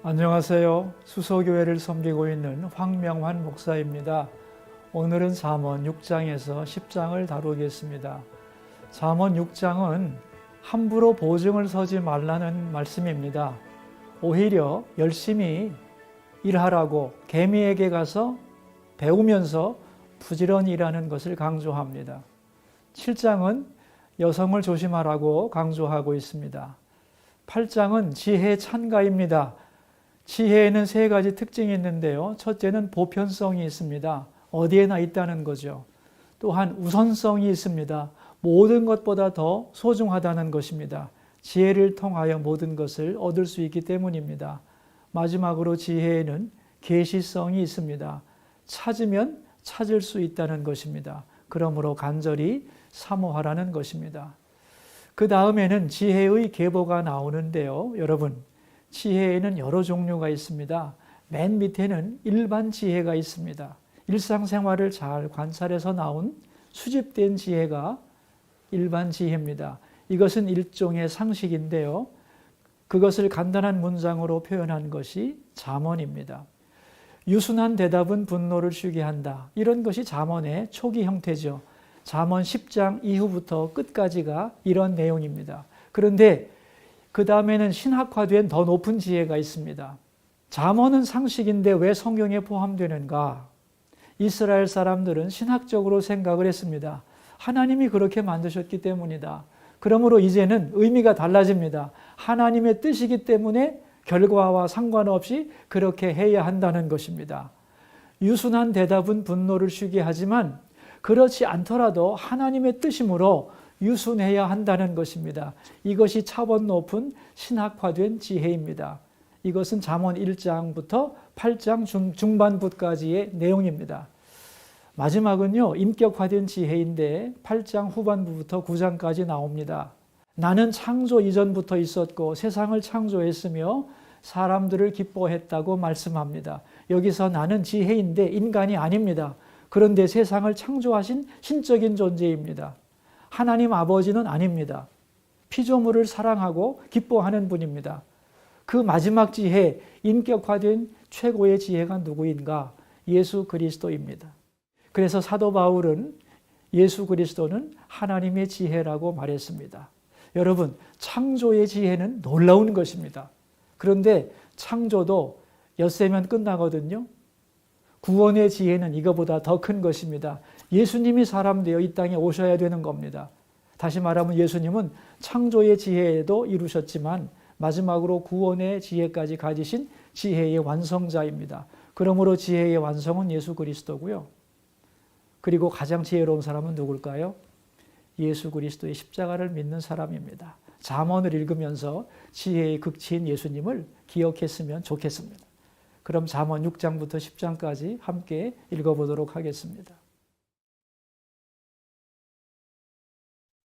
안녕하세요. 수서교회를 섬기고 있는 황명환 목사입니다. 오늘은 잠언 6장에서 10장을 다루겠습니다. 잠언 6장은 함부로 보증을 서지 말라는 말씀입니다. 오히려 열심히 일하라고 개미에게 가서 배우면서 부지런히 일하는 것을 강조합니다. 7장은 여성을 조심하라고 강조하고 있습니다. 8장은 지혜 찬가입니다. 지혜에는 세 가지 특징이 있는데요. 첫째는 보편성이 있습니다. 어디에나 있다는 거죠. 또한 우선성이 있습니다. 모든 것보다 더 소중하다는 것입니다. 지혜를 통하여 모든 것을 얻을 수 있기 때문입니다. 마지막으로 지혜에는 계시성이 있습니다. 찾으면 찾을 수 있다는 것입니다. 그러므로 간절히 사모하라는 것입니다. 그 다음에는 지혜의 계보가 나오는데요. 여러분, 지혜에는 여러 종류가 있습니다. 맨 밑에는 일반 지혜가 있습니다. 일상생활을 잘 관찰해서 나온 수집된 지혜가 일반 지혜입니다. 이것은 일종의 상식인데요. 그것을 간단한 문장으로 표현한 것이 잠언입니다. 유순한 대답은 분노를 쉬게 한다. 이런 것이 잠언의 초기 형태죠. 잠언 10장 이후부터 끝까지가 이런 내용입니다. 그런데 그 다음에는 신학화된 더 높은 지혜가 있습니다. 잠언은 상식인데 왜 성경에 포함되는가? 이스라엘 사람들은 신학적으로 생각을 했습니다. 하나님이 그렇게 만드셨기 때문이다. 그러므로 이제는 의미가 달라집니다. 하나님의 뜻이기 때문에 결과와 상관없이 그렇게 해야 한다는 것입니다. 유순한 대답은 분노를 쉬게 하지만 그렇지 않더라도 하나님의 뜻이므로 유순해야 한다는 것입니다. 이것이 차원 높은 신학화된 지혜입니다. 이것은 잠언 1장부터 8장 중반부까지의 내용입니다. 마지막은요, 인격화된 지혜인데 8장 후반부부터 9장까지 나옵니다. 나는 창조 이전부터 있었고 세상을 창조했으며 사람들을 기뻐했다고 말씀합니다. 여기서 나는 지혜인데 인간이 아닙니다. 그런데 세상을 창조하신 신적인 존재입니다. 하나님 아버지는 아닙니다. 피조물을 사랑하고 기뻐하는 분입니다. 그 마지막 지혜, 인격화된 최고의 지혜가 누구인가? 예수 그리스도입니다. 그래서 사도 바울은 예수 그리스도는 하나님의 지혜라고 말했습니다. 여러분, 창조의 지혜는 놀라운 것입니다. 그런데 창조도 엿새면 끝나거든요. 구원의 지혜는 이거보다 더 큰 것입니다. 예수님이 사람 되어 이 땅에 오셔야 되는 겁니다. 다시 말하면 예수님은 창조의 지혜도 이루셨지만 마지막으로 구원의 지혜까지 가지신 지혜의 완성자입니다. 그러므로 지혜의 완성은 예수 그리스도고요. 그리고 가장 지혜로운 사람은 누굴까요? 예수 그리스도의 십자가를 믿는 사람입니다. 잠언을 읽으면서 지혜의 극치인 예수님을 기억했으면 좋겠습니다. 그럼 잠언 6장부터 10장까지 함께 읽어보도록 하겠습니다.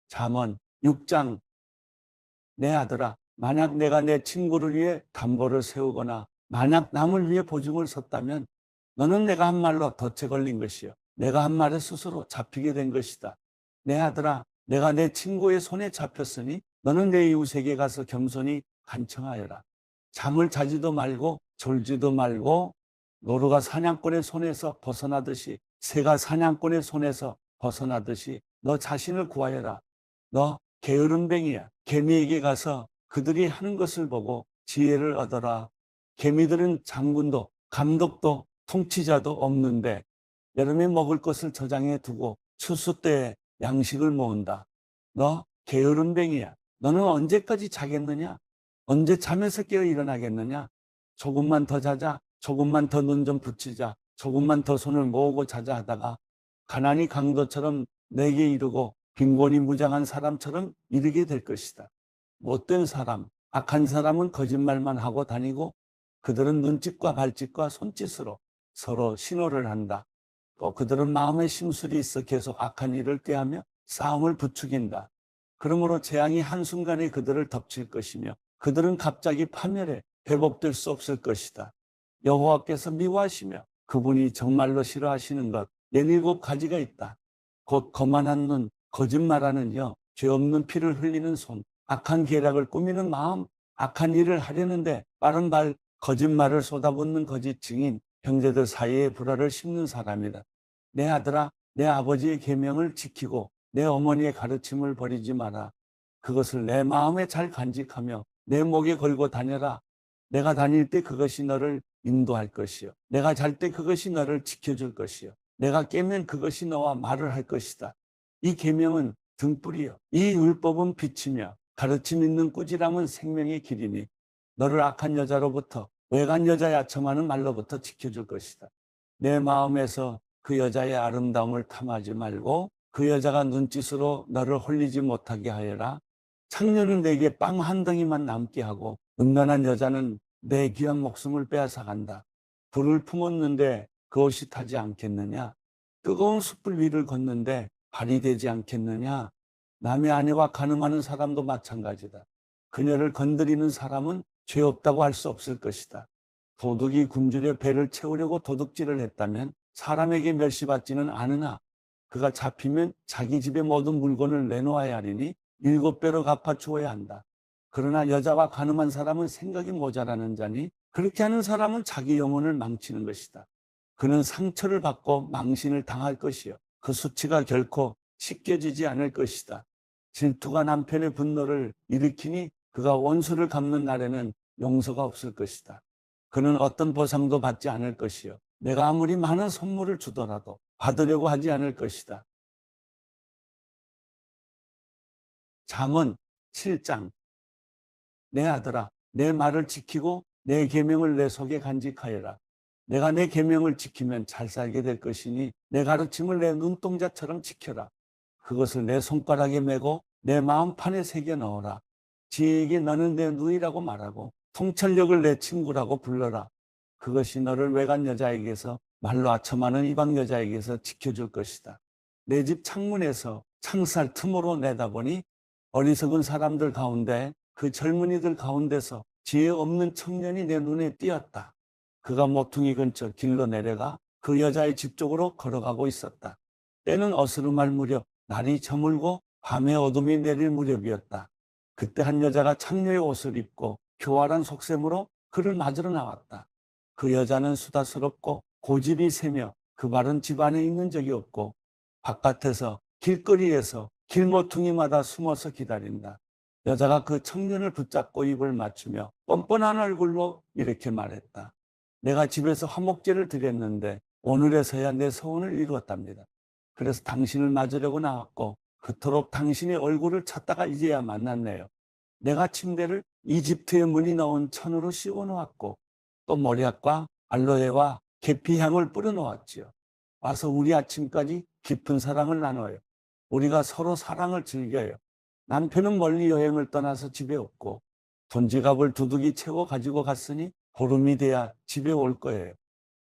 잠언 6장. 내 아들아, 만약 내가 내 친구를 위해 담보를 세우거나 만약 남을 위해 보증을 섰다면 너는 내가 한 말로 덫에 걸린 것이요 내가 한 말에 스스로 잡히게 된 것이다. 내 아들아, 내가 내 친구의 손에 잡혔으니 너는 내 이웃에게 가서 겸손히 간청하여라. 잠을 자지도 말고 졸지도 말고 노루가 사냥꾼의 손에서 벗어나듯이 새가 사냥꾼의 손에서 벗어나듯이 너 자신을 구하여라. 너 게으름뱅이야. 개미에게 가서 그들이 하는 것을 보고 지혜를 얻어라. 개미들은 장군도 감독도 통치자도 없는데 여름에 먹을 것을 저장해 두고 추수 때에 양식을 모은다. 너 게으름뱅이야. 너는 언제까지 자겠느냐? 언제 잠에서 깨어 일어나겠느냐? 조금만 더 자자. 조금만 더 눈 좀 붙이자. 조금만 더 손을 모으고 자자 하다가 가난이 강도처럼 내게 이르고 빈곤이 무장한 사람처럼 이르게 될 것이다. 못된 사람, 악한 사람은 거짓말만 하고 다니고 그들은 눈짓과 발짓과 손짓으로 서로 신호를 한다. 또 그들은 마음에 심술이 있어 계속 악한 일을 꾀하며 싸움을 부추긴다. 그러므로 재앙이 한순간에 그들을 덮칠 것이며 그들은 갑자기 파멸해 회복될 수 없을 것이다. 여호와께서 미워하시며 그분이 정말로 싫어하시는 것 17가지가 있다. 곧 거만한 눈, 거짓말하는 여, 죄 없는 피를 흘리는 손, 악한 계략을 꾸미는 마음, 악한 일을 하려는데 빠른 발, 거짓말을 쏟아붓는 거짓 증인, 형제들 사이에 불화를 심는 사람이다. 내 아들아, 내 아버지의 계명을 지키고 내 어머니의 가르침을 버리지 마라. 그것을 내 마음에 잘 간직하며 내 목에 걸고 다녀라. 내가 다닐 때 그것이 너를 인도할 것이요. 내가 잘 때 그것이 너를 지켜줄 것이요. 내가 깨면 그것이 너와 말을 할 것이다. 이 계명은 등불이요. 이 율법은 빛이며 가르침 있는 꾸지람은 생명의 길이니 너를 악한 여자로부터 외간 여자의 아첨하는 말로부터 지켜줄 것이다. 내 마음에서 그 여자의 아름다움을 탐하지 말고 그 여자가 눈짓으로 너를 홀리지 못하게 하여라. 창녀는 내게 빵 한 덩이만 남게 하고 음란한 여자는 내 귀한 목숨을 빼앗아 간다. 불을 품었는데 그 옷이 타지 않겠느냐? 뜨거운 숯불 위를 걷는데 발이 되지 않겠느냐? 남의 아내와 간음하는 사람도 마찬가지다. 그녀를 건드리는 사람은 죄 없다고 할 수 없을 것이다. 도둑이 굶주려 배를 채우려고 도둑질을 했다면 사람에게 멸시받지는 않으나 그가 잡히면 자기 집의 모든 물건을 내놓아야 하리니 7배로 갚아주어야 한다. 그러나 여자와 간음한 사람은 생각이 모자라는 자니 그렇게 하는 사람은 자기 영혼을 망치는 것이다. 그는 상처를 받고 망신을 당할 것이요. 그 수치가 결코 씻겨지지 않을 것이다. 질투가 남편의 분노를 일으키니 그가 원수를 갚는 날에는 용서가 없을 것이다. 그는 어떤 보상도 받지 않을 것이요. 내가 아무리 많은 선물을 주더라도 받으려고 하지 않을 것이다. 잠언 7장. 내 아들아, 내 말을 지키고 내 계명을 내 속에 간직하여라. 내가 내 계명을 지키면 잘 살게 될 것이니 내 가르침을 내 눈동자처럼 지켜라. 그것을 내 손가락에 메고 내 마음판에 새겨 넣어라. 지혜에게 너는 내 누이라고 말하고 통찰력을 내 친구라고 불러라. 그것이 너를 외간 여자에게서 말로 아첨하는 이방 여자에게서 지켜줄 것이다. 내 집 창문에서 창살 틈으로 내다보니 어리석은 사람들 가운데 그 젊은이들 가운데서 지혜 없는 청년이 내 눈에 띄었다. 그가 모퉁이 근처 길로 내려가 그 여자의 집 쪽으로 걸어가고 있었다. 때는 어스름할 무렵, 날이 저물고 밤에 어둠이 내릴 무렵이었다. 그때 한 여자가 창녀의 옷을 입고 교활한 속셈으로 그를 맞으러 나왔다. 그 여자는 수다스럽고 고집이 세며 그 말은 집 안에 있는 적이 없고 바깥에서 길거리에서 길모퉁이마다 숨어서 기다린다. 여자가 그 청년을 붙잡고 입을 맞추며 뻔뻔한 얼굴로 이렇게 말했다. 내가 집에서 화목제를 드렸는데 오늘에서야 내 소원을 이루었답니다. 그래서 당신을 맞으려고 나왔고 그토록 당신의 얼굴을 찾다가 이제야 만났네요. 내가 침대를 이집트의 문이 넣은 천으로 씌워 놓았고 또 모략과 알로에와 계피향을 뿌려 놓았지요. 와서 우리 아침까지 깊은 사랑을 나눠요. 우리가 서로 사랑을 즐겨요. 남편은 멀리 여행을 떠나서 집에 없고 돈지갑을 두둑이 채워 가지고 갔으니 보름이 돼야 집에 올 거예요.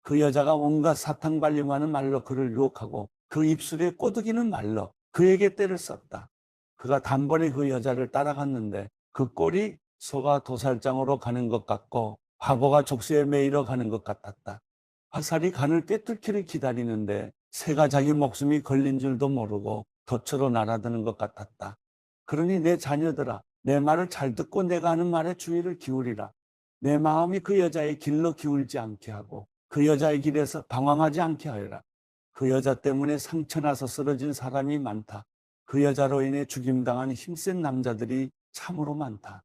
그 여자가 온갖 사탕 발림하는 말로 그를 유혹하고 그 입술에 꼬드기는 말로 그에게 때를 썼다. 그가 단번에 그 여자를 따라갔는데 그 꼴이 소가 도살장으로 가는 것 같고 바보가 족쇄에 매이러 가는 것 같았다. 화살이 간을 꿰뚫기를 기다리는데 새가 자기 목숨이 걸린 줄도 모르고 덫으로 날아드는 것 같았다. 그러니 내 자녀들아, 내 말을 잘 듣고 내가 하는 말에 주의를 기울이라. 내 마음이 그 여자의 길로 기울지 않게 하고 그 여자의 길에서 방황하지 않게 하여라. 그 여자 때문에 상처나서 쓰러진 사람이 많다. 그 여자로 인해 죽임당한 힘센 남자들이 참으로 많다.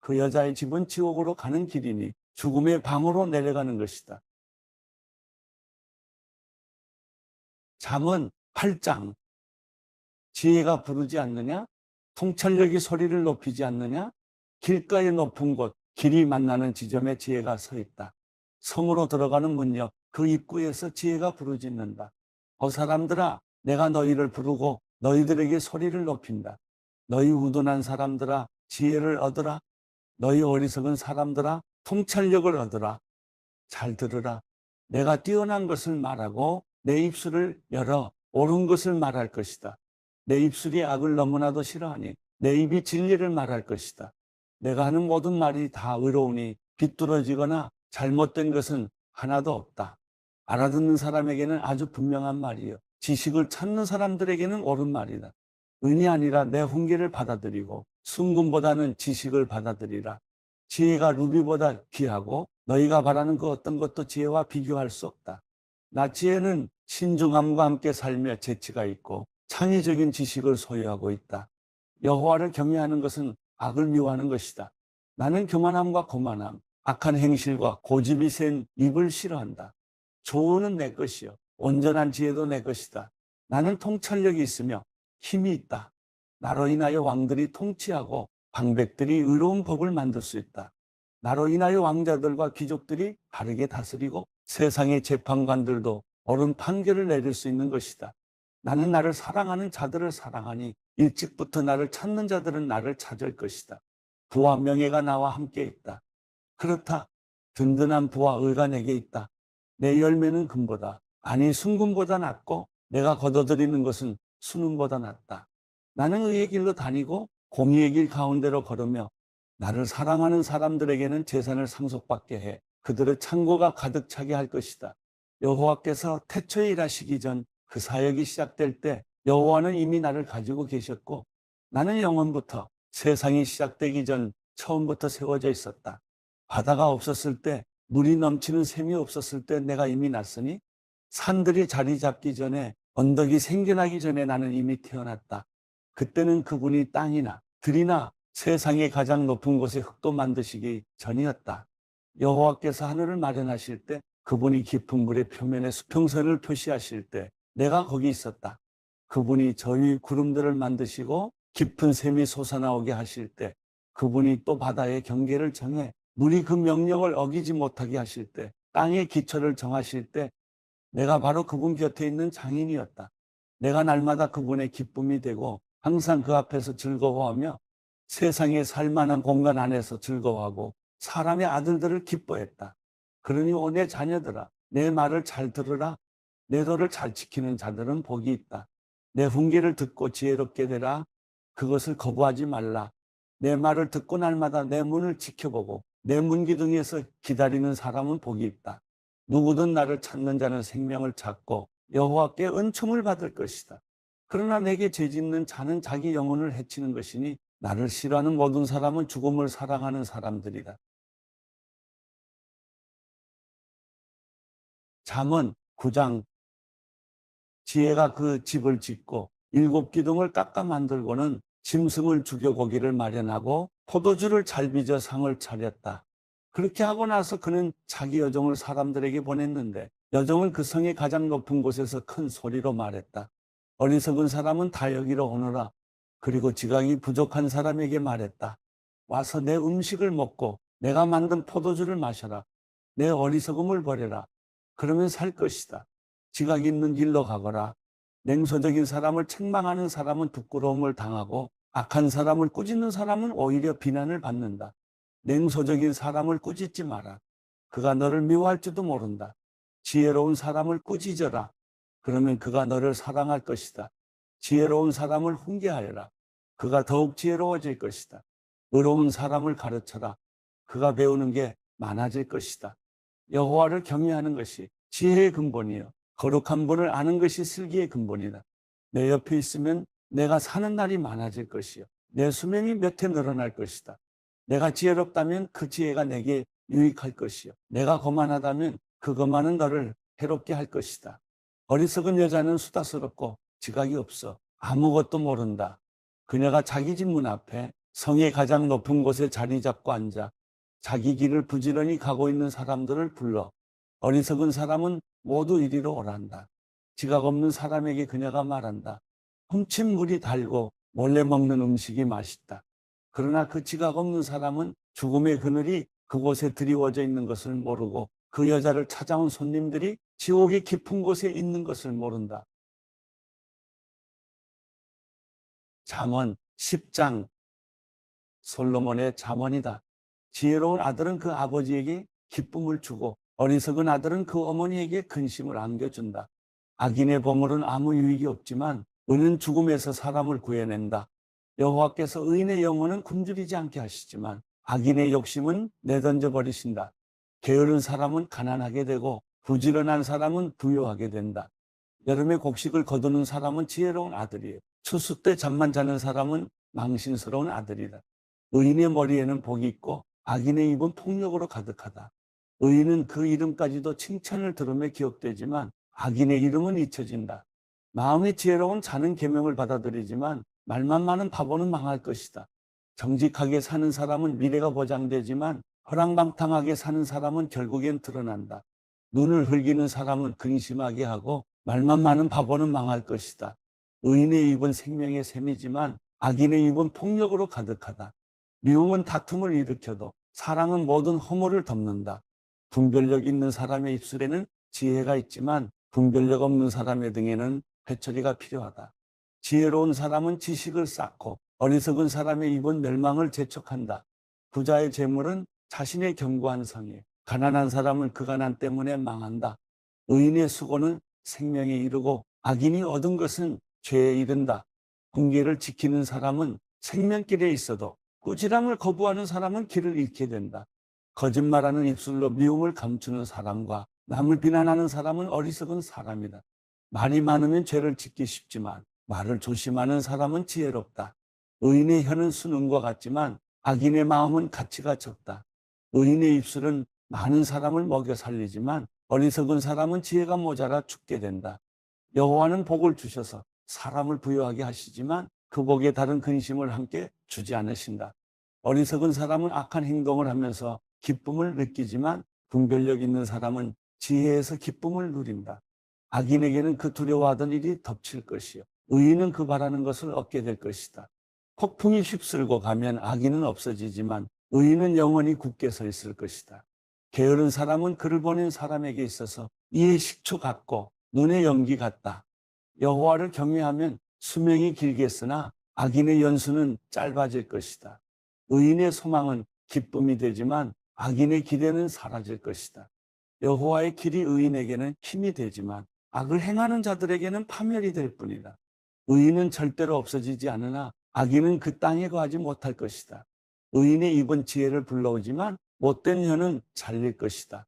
그 여자의 집은 지옥으로 가는 길이니 죽음의 방으로 내려가는 것이다. 잠언 8장. 지혜가 부르지 않느냐? 통찰력이 소리를 높이지 않느냐? 길가의 높은 곳, 길이 만나는 지점에 지혜가 서 있다. 성으로 들어가는 문역, 그 입구에서 지혜가 부르짖는다. 사람들아, 내가 너희를 부르고 너희들에게 소리를 높인다. 너희 우둔한 사람들아, 지혜를 얻으라. 너희 어리석은 사람들아, 통찰력을 얻으라. 잘 들으라. 내가 뛰어난 것을 말하고 내 입술을 열어 옳은 것을 말할 것이다. 내 입술이 악을 너무나도 싫어하니 내 입이 진리를 말할 것이다. 내가 하는 모든 말이 다 의로우니 비뚤어지거나 잘못된 것은 하나도 없다. 알아듣는 사람에게는 아주 분명한 말이요. 지식을 찾는 사람들에게는 옳은 말이다. 은이 아니라 내 훈계를 받아들이고 순금보다는 지식을 받아들이라. 지혜가 루비보다 귀하고 너희가 바라는 그 어떤 것도 지혜와 비교할 수 없다. 나 지혜는 신중함과 함께 살며 재치가 있고 창의적인 지식을 소유하고 있다. 여호와를 경외하는 것은 악을 미워하는 것이다. 나는 교만함과 거만함, 악한 행실과 고집이 센 입을 싫어한다. 조언은 내 것이요 온전한 지혜도 내 것이다. 나는 통찰력이 있으며 힘이 있다. 나로 인하여 왕들이 통치하고 방백들이 의로운 법을 만들 수 있다. 나로 인하여 왕자들과 귀족들이 바르게 다스리고 세상의 재판관들도 옳은 판결을 내릴 수 있는 것이다. 나는 나를 사랑하는 자들을 사랑하니 일찍부터 나를 찾는 자들은 나를 찾을 것이다. 부와 명예가 나와 함께 있다. 그렇다. 든든한 부와 의가 내게 있다. 내 열매는 금보다, 아니 순금보다 낫고 내가 거둬들이는 것은 순금보다 낫다. 나는 의의 길로 다니고 공의의 길 가운데로 걸으며 나를 사랑하는 사람들에게는 재산을 상속받게 해 그들의 창고가 가득 차게 할 것이다. 여호와께서 태초에 일하시기 전 그 사역이 시작될 때 여호와는 이미 나를 가지고 계셨고 나는 영원부터 세상이 시작되기 전 처음부터 세워져 있었다. 바다가 없었을 때, 물이 넘치는 샘이 없었을 때 내가 이미 났으니 산들이 자리 잡기 전에, 언덕이 생겨나기 전에 나는 이미 태어났다. 그때는 그분이 땅이나 들이나 세상의 가장 높은 곳에 흙도 만드시기 전이었다. 여호와께서 하늘을 마련하실 때, 그분이 깊은 물의 표면에 수평선을 표시하실 때 내가 거기 있었다. 그분이 저 위 구름들을 만드시고 깊은 샘이 솟아나오게 하실 때, 그분이 또 바다의 경계를 정해 물이 그 명령을 어기지 못하게 하실 때, 땅의 기초를 정하실 때 내가 바로 그분 곁에 있는 장인이었다. 내가 날마다 그분의 기쁨이 되고 항상 그 앞에서 즐거워하며 세상에 살만한 공간 안에서 즐거워하고 사람의 아들들을 기뻐했다. 그러니 오 내 자녀들아, 내 말을 잘 들으라. 내 도를 잘 지키는 자들은 복이 있다. 내 훈계를 듣고 지혜롭게 되라. 그것을 거부하지 말라. 내 말을 듣고 날마다 내 문을 지켜보고 내 문기둥에서 기다리는 사람은 복이 있다. 누구든 나를 찾는 자는 생명을 찾고 여호와께 은총을 받을 것이다. 그러나 내게 죄짓는 자는 자기 영혼을 해치는 것이니 나를 싫어하는 모든 사람은 죽음을 사랑하는 사람들이다. 잠언 9장. 지혜가 그 집을 짓고 7기둥을 깎아 만들고는 짐승을 죽여 고기를 마련하고 포도주를 잘 빚어 상을 차렸다. 그렇게 하고 나서 그는 자기 여종을 사람들에게 보냈는데 여종은 그 성의 가장 높은 곳에서 큰 소리로 말했다. 어리석은 사람은 다 여기로 오너라. 그리고 지각이 부족한 사람에게 말했다. 와서 내 음식을 먹고 내가 만든 포도주를 마셔라. 내 어리석음을 버려라. 그러면 살 것이다. 지각 있는 길로 가거라. 냉소적인 사람을 책망하는 사람은 부끄러움을 당하고 악한 사람을 꾸짖는 사람은 오히려 비난을 받는다. 냉소적인 사람을 꾸짖지 마라. 그가 너를 미워할지도 모른다. 지혜로운 사람을 꾸짖어라. 그러면 그가 너를 사랑할 것이다. 지혜로운 사람을 훈계하여라. 그가 더욱 지혜로워질 것이다. 의로운 사람을 가르쳐라. 그가 배우는 게 많아질 것이다. 여호와를 경외하는 것이 지혜의 근본이요 거룩한 분을 아는 것이 슬기의 근본이다. 내 옆에 있으면 내가 사는 날이 많아질 것이요 내 수명이 몇 해 늘어날 것이다. 내가 지혜롭다면 그 지혜가 내게 유익할 것이요 내가 거만하다면 그 거만은 너를 해롭게 할 것이다. 어리석은 여자는 수다스럽고 지각이 없어 아무것도 모른다. 그녀가 자기 집 문 앞에 성의 가장 높은 곳에 자리 잡고 앉아 자기 길을 부지런히 가고 있는 사람들을 불러 어리석은 사람은 모두 이리로 오란다. 지각 없는 사람에게 그녀가 말한다. 훔친 물이 달고 몰래 먹는 음식이 맛있다. 그러나 그 지각 없는 사람은 죽음의 그늘이 그곳에 드리워져 있는 것을 모르고 그 여자를 찾아온 손님들이 지옥의 깊은 곳에 있는 것을 모른다. 잠언 10장. 솔로몬의 잠언이다. 지혜로운 아들은 그 아버지에게 기쁨을 주고 어리석은 아들은 그 어머니에게 근심을 안겨준다. 악인의 보물은 아무 유익이 없지만 은은 죽음에서 사람을 구해낸다. 여호와께서 의인의 영혼은 굶주리지 않게 하시지만 악인의 욕심은 내던져 버리신다. 게으른 사람은 가난하게 되고 부지런한 사람은 부유하게 된다. 여름에 곡식을 거두는 사람은 지혜로운 아들이에요. 추수 때 잠만 자는 사람은 망신스러운 아들이다. 의인의 머리에는 복이 있고 악인의 입은 폭력으로 가득하다. 의인은 그 이름까지도 칭찬을 들으며 기억되지만 악인의 이름은 잊혀진다. 마음이 지혜로운 자는 계명을 받아들이지만 말만 많은 바보는 망할 것이다. 정직하게 사는 사람은 미래가 보장되지만 허랑방탕하게 사는 사람은 결국엔 드러난다. 눈을 흘기는 사람은 근심하게 하고 말만 많은 바보는 망할 것이다. 의인의 입은 생명의 샘이지만 악인의 입은 폭력으로 가득하다. 미움은 다툼을 일으켜도 사랑은 모든 허물을 덮는다. 분별력 있는 사람의 입술에는 지혜가 있지만 분별력 없는 사람의 등에는 회초리가 필요하다. 지혜로운 사람은 지식을 쌓고 어리석은 사람의 입은 멸망을 재촉한다. 부자의 재물은 자신의 견고한 성에, 가난한 사람은 그 가난 때문에 망한다. 의인의 수고는 생명에 이르고 악인이 얻은 것은 죄에 이른다. 공계를 지키는 사람은 생명길에 있어도 꾸지람을 거부하는 사람은 길을 잃게 된다. 거짓말하는 입술로 미움을 감추는 사람과 남을 비난하는 사람은 어리석은 사람이다. 말이 많으면 죄를 짓기 쉽지만 말을 조심하는 사람은 지혜롭다. 의인의 혀는 수능과 같지만 악인의 마음은 가치가 적다. 의인의 입술은 많은 사람을 먹여 살리지만 어리석은 사람은 지혜가 모자라 죽게 된다. 여호와는 복을 주셔서 사람을 부유하게 하시지만 그 복에 다른 근심을 함께 주지 않으신다. 어리석은 사람은 악한 행동을 하면서 기쁨을 느끼지만 분별력 있는 사람은 지혜에서 기쁨을 누린다. 악인에게는 그 두려워하던 일이 덮칠 것이요 의인은 그 바라는 것을 얻게 될 것이다. 폭풍이 휩쓸고 가면 악인은 없어지지만 의인은 영원히 굳게 서 있을 것이다. 게으른 사람은 그를 보낸 사람에게 있어서 이에 식초 같고 눈의 연기 같다. 여호와를 경외하면 수명이 길겠으나 악인의 연수는 짧아질 것이다. 의인의 소망은 기쁨이 되지만 악인의 기대는 사라질 것이다. 여호와의 길이 의인에게는 힘이 되지만 악을 행하는 자들에게는 파멸이 될 뿐이다. 의인은 절대로 없어지지 않으나 악인은 그 땅에 거하지 못할 것이다. 의인의 입은 지혜를 불러오지만 못된 혀는 잘릴 것이다.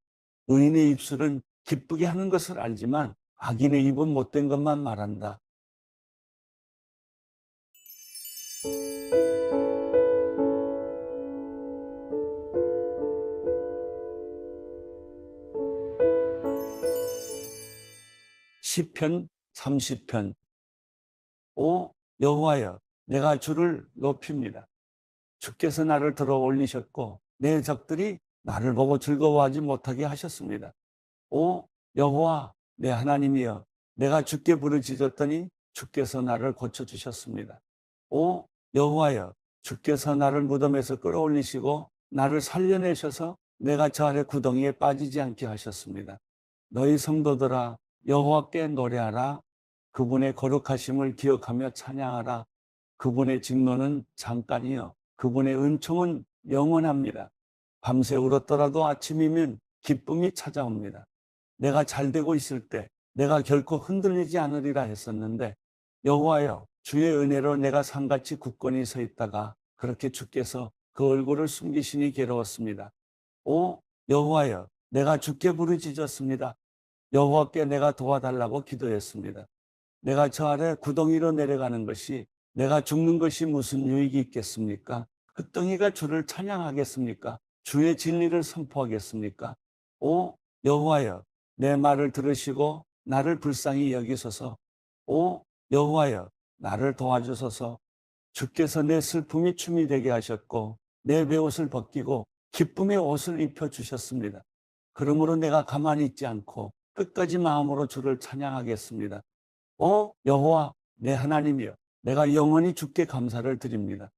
의인의 입술은 기쁘게 하는 것을 알지만 악인의 입은 못된 것만 말한다. 시편 30편. 오 여호와여, 내가 주를 높입니다. 주께서 나를 들어 올리셨고 내 적들이 나를 보고 즐거워하지 못하게 하셨습니다. 오 여호와 내 하나님이여, 내가 주께 부르짖었더니 주께서 나를 고쳐주셨습니다. 오 여호와여, 주께서 나를 무덤에서 끌어올리시고 나를 살려내셔서 내가 저 아래 구덩이에 빠지지 않게 하셨습니다. 너희 성도들아, 여호와께 노래하라. 그분의 거룩하심을 기억하며 찬양하라. 그분의 직노는 잠깐이요 그분의 은총은 영원합니다. 밤새 울었더라도 아침이면 기쁨이 찾아옵니다. 내가 잘되고 있을 때 내가 결코 흔들리지 않으리라 했었는데, 여호와여, 주의 은혜로 내가 산같이 굳건히 서 있다가 그렇게 주께서 그 얼굴을 숨기시니 괴로웠습니다. 오 여호와여, 내가 주께 부르짖었습니다. 여호와께 내가 도와달라고 기도했습니다. 내가 저 아래 구덩이로 내려가는 것이, 내가 죽는 것이 무슨 유익이 있겠습니까? 흙덩이가 주를 찬양하겠습니까? 주의 진리를 선포하겠습니까? 오 여호와여, 내 말을 들으시고 나를 불쌍히 여기소서. 오 여호와여, 나를 도와주소서. 주께서 내 슬픔이 춤이 되게 하셨고 내 베옷을 벗기고 기쁨의 옷을 입혀주셨습니다. 그러므로 내가 가만히 있지 않고 끝까지 마음으로 주를 찬양하겠습니다. 오 여호와 내 하나님이여, 내가 영원히 주께 감사를 드립니다.